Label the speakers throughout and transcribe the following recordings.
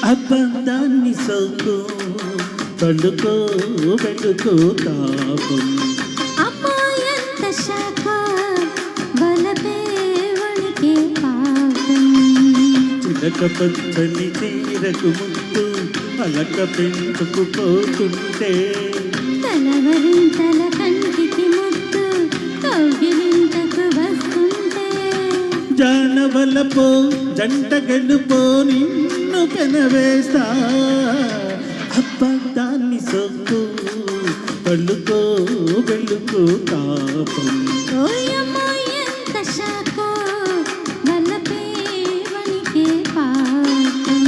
Speaker 1: అబద్ధాన్ని సోకు తడుకో వెలుకో తాపం
Speaker 2: అమ్మాయంత శాఖ వలపే వణికే పాపం
Speaker 1: చిలక పచ్చని చీరకు ముద్దు అలక పెంచుకుపోతుంటే
Speaker 2: తలవరింతల కంటికి ముద్దు కౌగిలింతకు వస్తుంటే
Speaker 1: జానవలపో జంట గెలుపో నిన్ను పెనవేస్తా అబద్ధాన్ని సొక్కు పళ్ళుకో వెళ్ళుకో తాపం
Speaker 2: ఓయమ్మో ఎంత శాఖో వలపే వణికే పాపం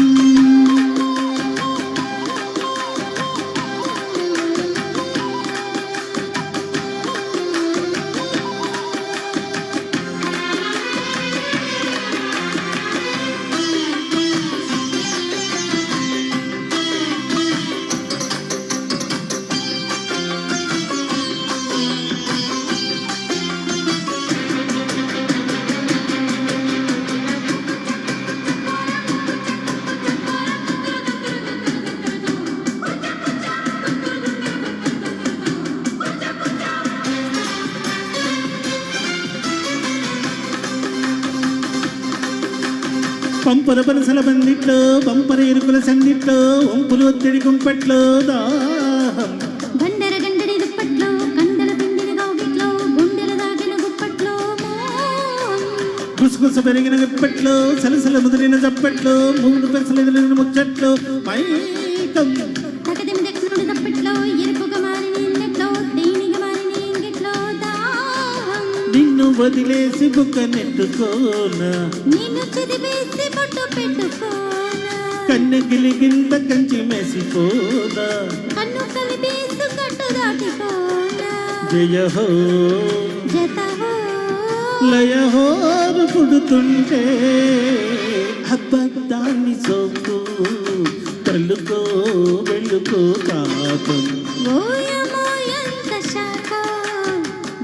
Speaker 1: పంపర పరసల బందిట్లో పంపర ఎరుకుల సందిట్లో వంపులు ఒత్తిడి కుంపట్లో దాహం
Speaker 2: గండర గండరి దుప్పట్లో కండల పిండిన గౌగిట్లో గుండెల దాగిన గుప్పట్లో
Speaker 1: గుసగుస పెరిగిన విప్పట్లో సలసల ముదిరిన జప్పట్లో మూడు పెసలు ఎదిరిన ముచ్చట్లో మైకం
Speaker 2: తగదిం దెక్కునుడి దప్పట్లో ఎరుపుగా మారిన ఇన్నెట్లో తేనిగా మారిన ఇంగిట్లో దాహం
Speaker 1: నిన్ను వదిలేసి బుక్క నెట్టుకోనా
Speaker 2: నిన్ను చిదివేసి బొట్టు పెట్టుకోనా
Speaker 1: కన్ను గిలిగింత కంచి మెసిపోదా
Speaker 2: కన్ను కలిపేసు కట్టు దాటిపోనా
Speaker 1: జయ హో
Speaker 2: జత హో
Speaker 1: లయ హోరు పుడుతుంటే అబద్ధాన్ని సోకు తల్లుకో వెళ్ళుకో తాపం
Speaker 2: ఓయమ్మో ఎంత శాఖ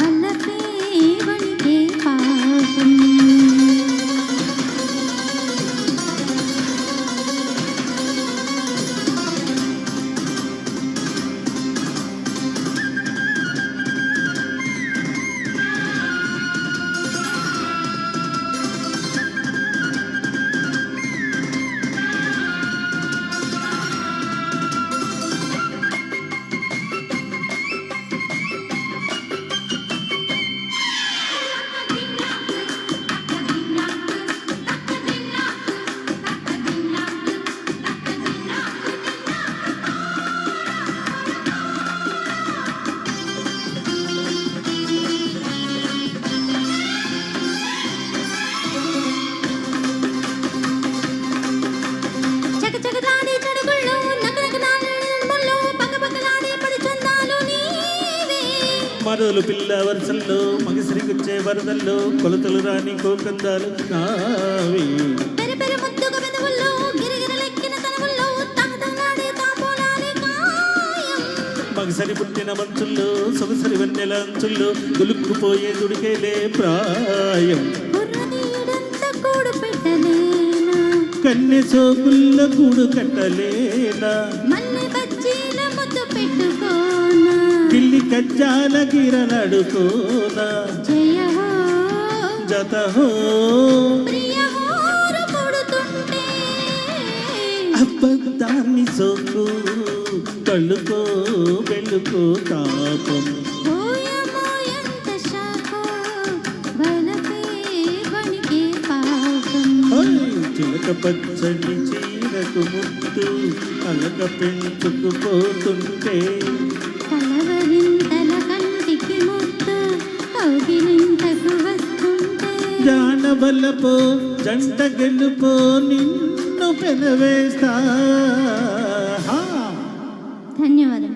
Speaker 2: వల్లపే వణికే పాపం చకచకలాడే చడుగుల్లో నకనకలాడే నడుముల్లో పకపకలాడే పడిచందాలు నీవే
Speaker 1: మరొలు పిల్ల వరుసల్లో మగసిరికొచ్చే వరదల్లో కొలతలు రాని కోకందాలు నావి
Speaker 2: పెరపెర ముద్దుగ పెదవుల్లో గిరిగిరలెక్కిన తనవుల్లో తహతహలాడే తాంబూలాలే కాయం
Speaker 1: మగసరి పుట్టిన మంచుల్లో సొగసరి వెన్నెల అంచుల్లో దులుక్కుపోయే దుడికేలే ప్రాయం
Speaker 2: కుర్రనీడంత కూడు పెట్టలేనా
Speaker 1: కన్నె సోకుల్ల గూడు కట్టలేనా
Speaker 2: మన్నె బజ్జీల ముద్దు పెట్టుకోనా
Speaker 1: ఢిల్లీ కజ్జాల గిరనడుకోనా
Speaker 2: జయ హో
Speaker 1: జత హో
Speaker 2: ప్రియ హోరు పుడుతుంటే
Speaker 1: అబద్ధాన్ని సోకు తళ్ళుకో వెళ్ళుకో తాపం
Speaker 2: ఓయమ్మో ఎంత శాఖో వలపే వణికే పాపం
Speaker 1: చిలక పచ్చని చీరకు ముద్దు అలక పెంచుకుపోతుంటే
Speaker 2: తలవరింతల కంటికి ముద్దు కౌగిలింతకు వస్తుంటే
Speaker 1: జానబలపో జంట గెలుపో నిన్ను పెనవేస్తా
Speaker 2: ధన్యవాదాలు.